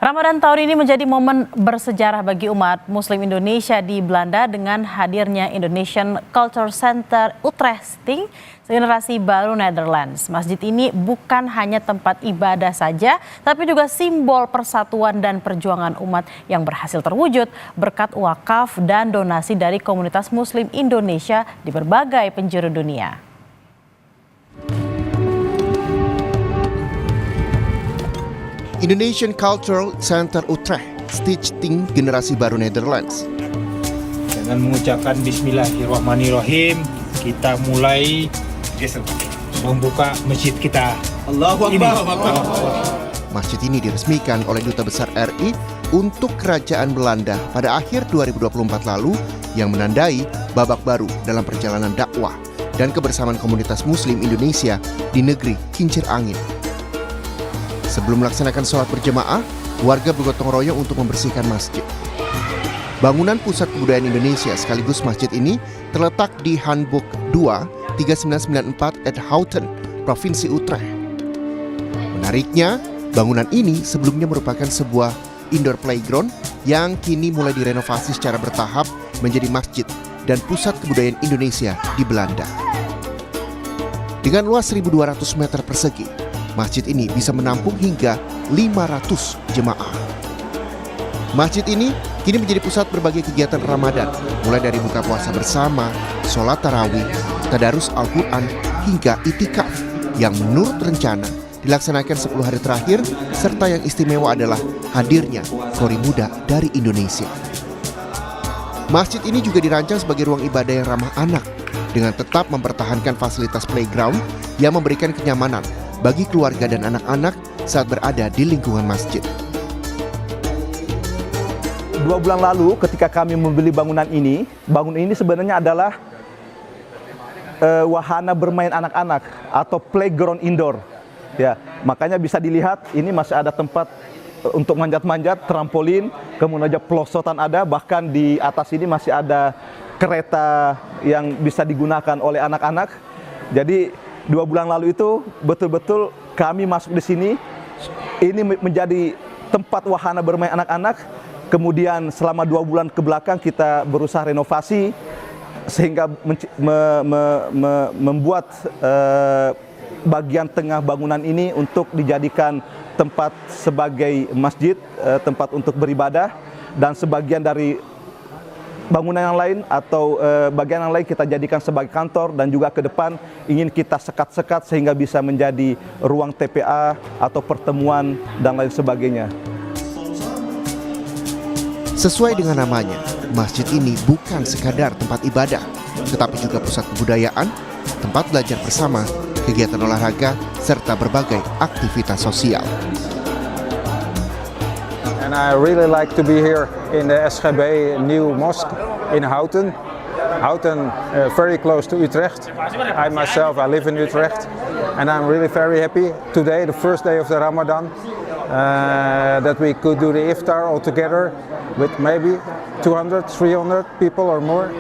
Ramadan tahun ini menjadi momen bersejarah bagi umat Muslim Indonesia di Belanda dengan hadirnya Indonesian Culture Center Utrecht, generasi baru Netherlands. Masjid ini bukan hanya tempat ibadah saja, tapi juga simbol persatuan dan perjuangan umat yang berhasil terwujud berkat wakaf dan donasi dari komunitas Muslim Indonesia di berbagai penjuru dunia. Indonesian Cultural Center Utrecht, Stichting Generasi Baru Netherlands. Dengan mengucapkan Bismillahirrahmanirrahim, kita mulai membuka masjid kita. Allahu Akbar. Masjid ini diresmikan oleh Duta Besar RI untuk Kerajaan Belanda pada akhir 2024 lalu yang menandai babak baru dalam perjalanan dakwah dan kebersamaan komunitas Muslim Indonesia di negeri kincir angin. Sebelum melaksanakan sholat berjemaah, warga bergotong royong untuk membersihkan masjid. Bangunan Pusat Kebudayaan Indonesia sekaligus masjid ini terletak di Handboek 2 3994 at Houten, Provinsi Utrecht. Menariknya, bangunan ini sebelumnya merupakan sebuah indoor playground yang kini mulai direnovasi secara bertahap menjadi masjid dan pusat kebudayaan Indonesia di Belanda. Dengan luas 1.200 meter persegi, masjid ini bisa menampung hingga 500 jemaah. Masjid ini kini menjadi pusat berbagai kegiatan Ramadan, mulai dari buka puasa bersama, sholat tarawih, tadarus Al-Quran, hingga itikaf yang menurut rencana dilaksanakan 10 hari terakhir, serta yang istimewa adalah hadirnya kori muda dari Indonesia. Masjid ini juga dirancang sebagai ruang ibadah yang ramah anak, dengan tetap mempertahankan fasilitas playground yang memberikan kenyamanan bagi keluarga dan anak-anak saat berada di lingkungan masjid. 2 bulan lalu ketika kami membeli bangunan ini sebenarnya adalah wahana bermain anak-anak atau playground indoor. Ya, makanya bisa dilihat ini masih ada tempat untuk manjat-manjat, trampolin, kemudian aja pelosotan ada, bahkan di atas ini masih ada kereta yang bisa digunakan oleh anak-anak. Jadi 2 bulan lalu itu betul-betul kami masuk di sini, ini menjadi tempat wahana bermain anak-anak. Kemudian selama 2 bulan ke belakang kita berusaha renovasi sehingga membuat bagian tengah bangunan ini untuk dijadikan tempat sebagai masjid, tempat untuk beribadah, dan sebagian dari bangunan yang lain atau bagian yang lain kita jadikan sebagai kantor, dan juga ke depan ingin kita sekat-sekat sehingga bisa menjadi ruang TPA atau pertemuan dan lain sebagainya. Sesuai dengan namanya, masjid ini bukan sekadar tempat ibadah, tetapi juga pusat kebudayaan, tempat belajar bersama, kegiatan olahraga, serta berbagai aktivitas sosial. And I really like to be here in the SGB new mosque in Houten. Houten, very close to Utrecht. I myself, I live in Utrecht, and I'm really very happy today, the first day of the Ramadan, that we could do the iftar all together with maybe 200, 300 people or more,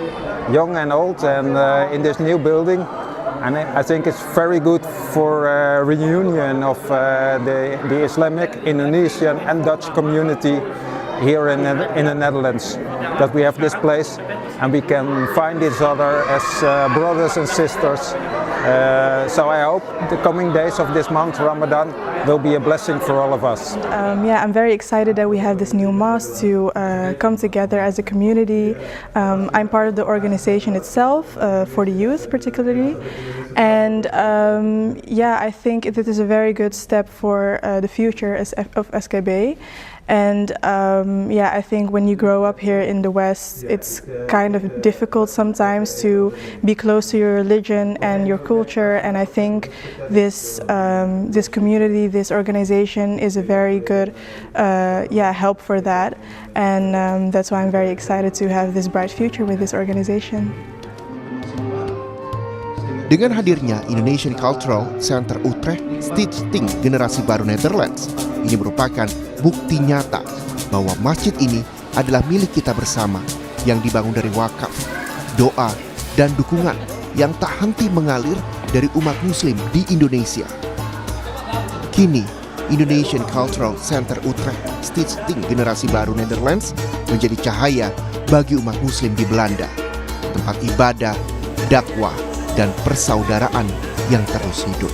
young and old, and in this new building. And I think it's very good for reunion of the Islamic, Indonesian and Dutch community here in the Netherlands, that we have this place and we can find each other as brothers and sisters. So I hope the coming days of this month, Ramadan, will be a blessing for all of us. I'm very excited that we have this new mosque to come together as a community. I'm part of the organization itself, for the youth particularly. And I think this is a very good step for the future of SKB. And I think when you grow up here in the West, it's kind of difficult sometimes to be close to your religion and your culture. And I think this community, this organization, is a very good help for that. And that's why I'm very excited to have this bright future with this organization. Dengan hadirnya Indonesian Cultural Center Utrecht, Stichting Generasi Baru Netherlands, ini merupakan bukti nyata bahwa masjid ini adalah milik kita bersama yang dibangun dari wakaf, doa, dan dukungan yang tak henti mengalir dari umat Muslim di Indonesia. Kini, Indonesian Cultural Center Utrecht Stichting Generasi Baru Netherlands menjadi cahaya bagi umat Muslim di Belanda, tempat ibadah, dakwah, dan persaudaraan yang terus hidup.